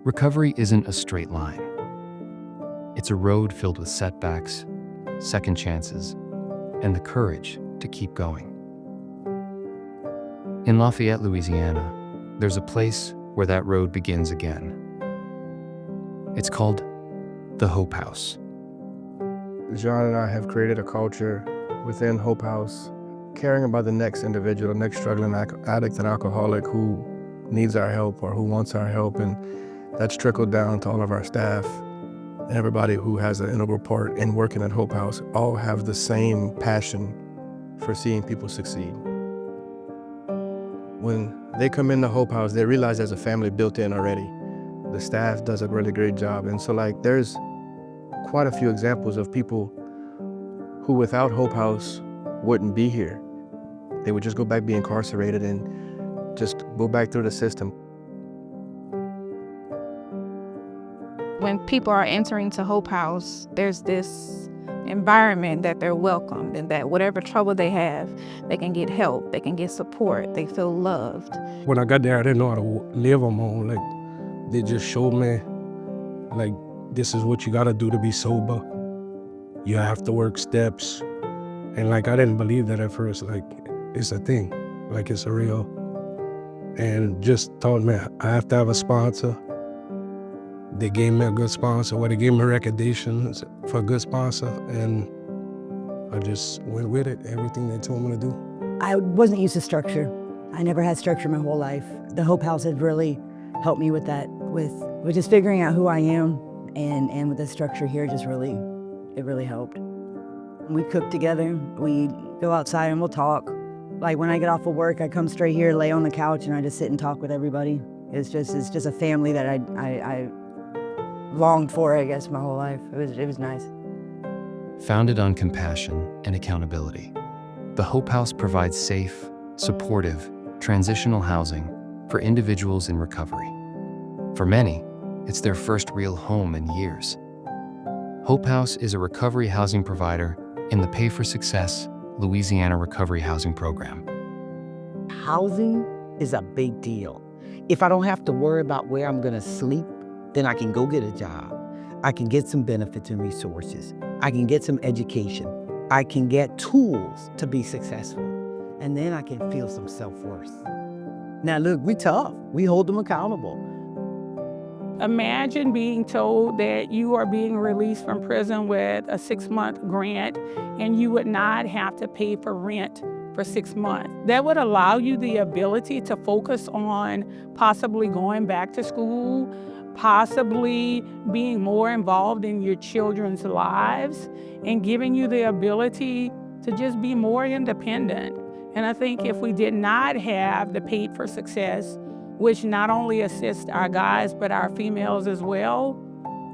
Recovery isn't a straight line. It's a road filled with setbacks, second chances, and the courage to keep going. In Lafayette, Louisiana, there's a place where that road begins again. It's called the Hope House. John and I have created a culture within Hope House, caring about the next individual, the next struggling addict and alcoholic who needs our help or who wants our help, and that's trickled down to all of our staff. Everybody who has an integral part in working at Hope House all have the same passion for seeing people succeed. When they come into Hope House, they realize there's a family built in already. The staff does a really great job. And so there's quite a few examples of people who without Hope House wouldn't be here. They would just go back, be incarcerated, and just go back through the system. When people are entering to Hope House, there's this environment that they're welcomed and that whatever trouble they have, they can get help, they can get support, they feel loved. When I got there, I didn't know how to live on my own. They just showed me, this is what you gotta do to be sober. You have to work steps. And I didn't believe that at first, it's a thing, it's a real. And just told me I have to have a sponsor. They gave me a good sponsor, they gave me recommendations for a good sponsor, and I just went with it, everything they told me to do. I wasn't used to structure. I never had structure my whole life. The Hope House has really helped me with that, with just figuring out who I am, and with the structure here, it really helped. We cook together, we go outside and we'll talk. When I get off of work, I come straight here, lay on the couch, and I just sit and talk with everybody. It's just a family that I longed for, I guess, my whole life. It was nice. Founded on compassion and accountability, the Hope House provides safe, supportive, transitional housing for individuals in recovery. For many, it's their first real home in years. Hope House is a recovery housing provider in the Pay for Success Louisiana Recovery Housing Program. Housing is a big deal. If I don't have to worry about where I'm gonna sleep, then I can go get a job. I can get some benefits and resources. I can get some education. I can get tools to be successful. And then I can feel some self-worth. Now look, we tough. We hold them accountable. Imagine being told that you are being released from prison with a 6-month grant and you would not have to pay for rent for 6 months. That would allow you the ability to focus on possibly going back to school, possibly being more involved in your children's lives, and giving you the ability to just be more independent. And I think if we did not have the Paid for Success, which not only assists our guys, but our females as well,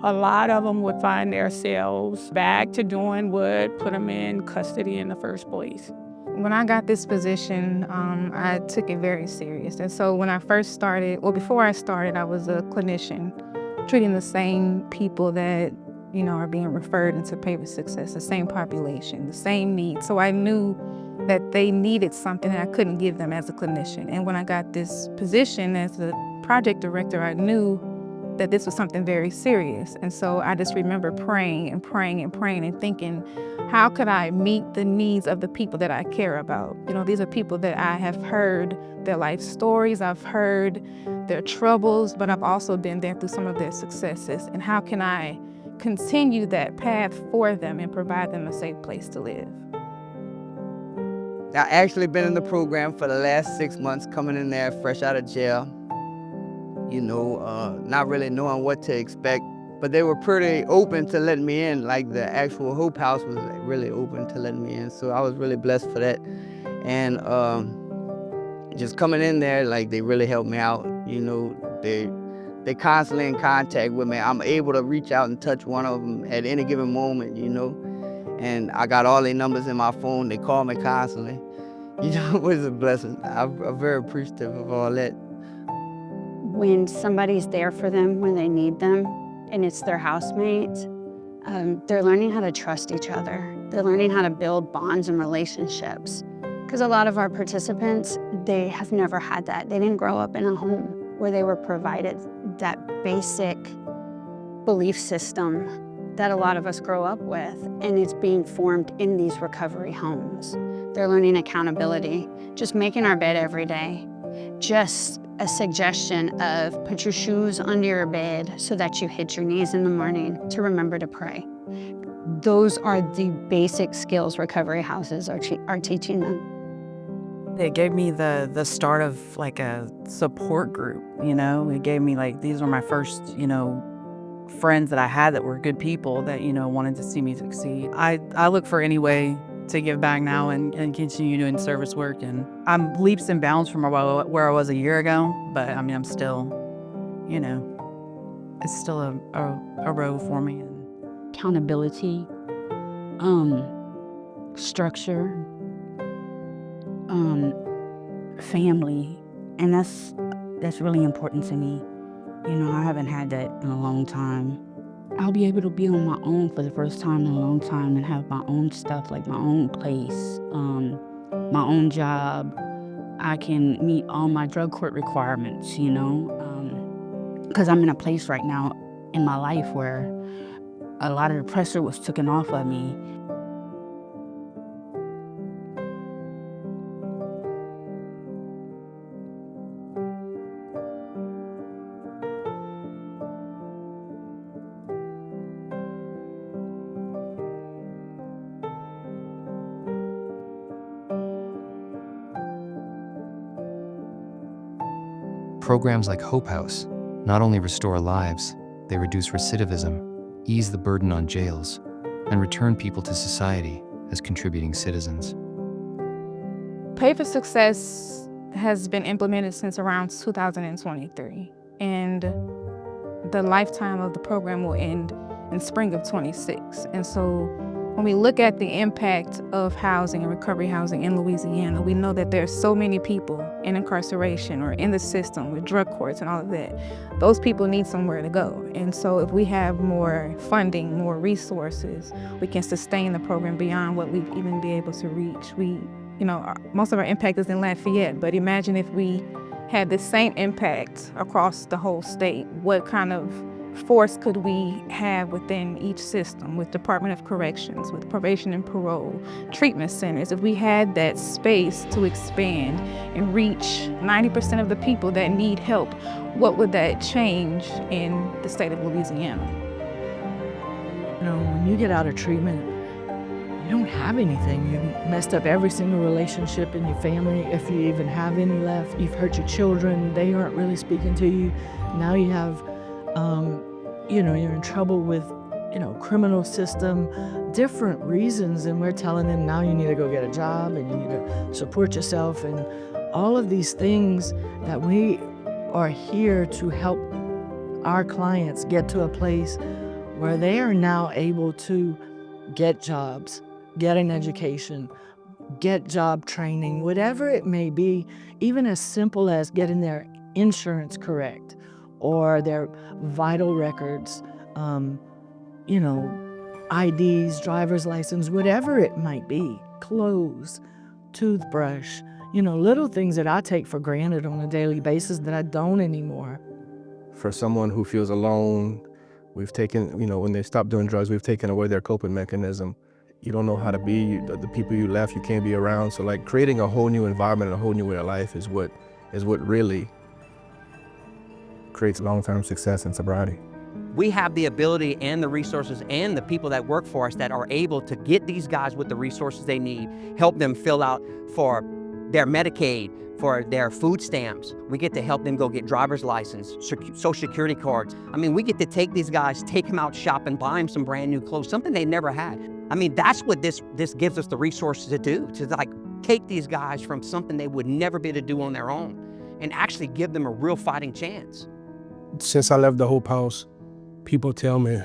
a lot of them would find themselves back to doing what put them in custody in the first place. When I got this position, I took it very serious. And so when I first started, before I started, I was a clinician, treating the same people that, are being referred into Pay for Success, the same population, the same needs. So I knew that they needed something that I couldn't give them as a clinician. And when I got this position as the project director, I knew that this was something very serious. And so I just remember praying and praying and praying and thinking, how could I meet the needs of the people that I care about? These are people that I have heard their life stories, I've heard their troubles, but I've also been there through some of their successes. And how can I continue that path for them and provide them a safe place to live? I actually been in the program for the last 6 months, coming in there fresh out of jail, not really knowing what to expect, but they were pretty open to letting me in. The actual Hope House was really open to letting me in, so I was really blessed for that. And just coming in there, they really helped me out. They constantly in contact with me. I'm able to reach out and touch one of them at any given moment, and I got all their numbers in my phone. They call me constantly. It was a blessing. I'm very appreciative of all that. When somebody's there for them when they need them, and it's their housemates, they're learning how to trust each other. They're learning how to build bonds and relationships. Because a lot of our participants, they have never had that. They didn't grow up in a home where they were provided that basic belief system that a lot of us grow up with, and it's being formed in these recovery homes. They're learning accountability, just making our bed every day, just a suggestion of put your shoes under your bed so that you hit your knees in the morning to remember to pray. Those are the basic skills recovery houses are teaching them. It gave me the start of like a support group, you know? It gave me like, these were my first, you know, friends that I had that were good people that, you know, wanted to see me succeed. I look for any way to give back now and continue doing service work. And I'm leaps and bounds from where I was a year ago, but I mean, I'm still, you know, it's still a road for me. Accountability, structure, family, and that's really important to me. You know, I haven't had that in a long time. I'll be able to be on my own for the first time in a long time and have my own stuff, like my own place, my own job. I can meet all my drug court requirements, you know, because I'm in a place right now in my life where a lot of the pressure was taken off of me. Programs like Hope House not only restore lives, they reduce recidivism, ease the burden on jails, and return people to society as contributing citizens. Pay for Success has been implemented since around 2023, and the lifetime of the program will end in spring of 26. And so when we look at the impact of housing and recovery housing in Louisiana, we know that there's so many people in incarceration or in the system with drug courts and all of that. Those people need somewhere to go. And so if we have more funding, more resources, we can sustain the program beyond what we've even be able to reach. Most of our impact is in Lafayette, but imagine if we had the same impact across the whole state. What kind of force could we have within each system, with Department of Corrections, with probation and parole, treatment centers? If we had that space to expand and reach 90% of the people that need help, what would that change in the state of Louisiana? You know, when you get out of treatment, you don't have anything. You messed up every single relationship in your family, if you even have any left. You've hurt your children. They aren't really speaking to you. Now you have you're in trouble with, criminal system, different reasons, and we're telling them now you need to go get a job and you need to support yourself, and all of these things that we are here to help our clients get to a place where they are now able to get jobs, get an education, get job training, whatever it may be, even as simple as getting their insurance correct, or their vital records, IDs, driver's license, whatever it might be, clothes, toothbrush, little things that I take for granted on a daily basis that I don't anymore. For someone who feels alone, we've taken, when they stop doing drugs, we've taken away their coping mechanism. You don't know how to be, the people you left, you can't be around. So like creating a whole new environment, a whole new way of life is what really creates long-term success in sobriety. We have the ability and the resources and the people that work for us that are able to get these guys with the resources they need, help them fill out for their Medicaid, for their food stamps. We get to help them go get driver's license, social security cards. I mean, we get to take these guys, take them out shopping, buy them some brand new clothes, something they never had. I mean, that's what this gives us the resources to do, to like take these guys from something they would never be able to do on their own and actually give them a real fighting chance. Since I left the Hope House, people tell me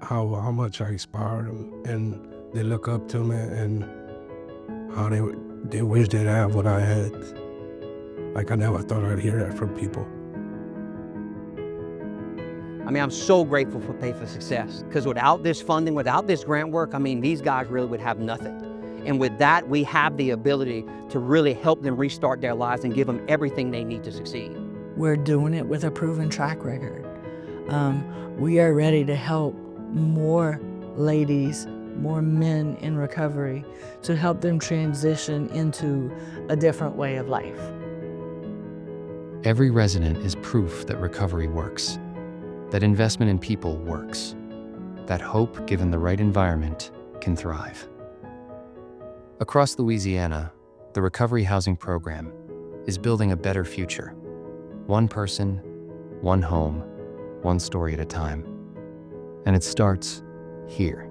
how much I inspired them, and they look up to me and how they wish they'd have what I had. Like I never thought I'd hear that from people. I mean, I'm so grateful for Pay for Success, because without this funding, without this grant work, I mean, these guys really would have nothing. And with that, we have the ability to really help them restart their lives and give them everything they need to succeed. we're doing it with a proven track record. We are ready to help more ladies, more men in recovery, to help them transition into a different way of life. Every resident is proof that recovery works, that investment in people works, that hope, given the right environment, can thrive. Across Louisiana, the Recovery Housing Program is building a better future. One person, one home, one story at a time. And it starts here.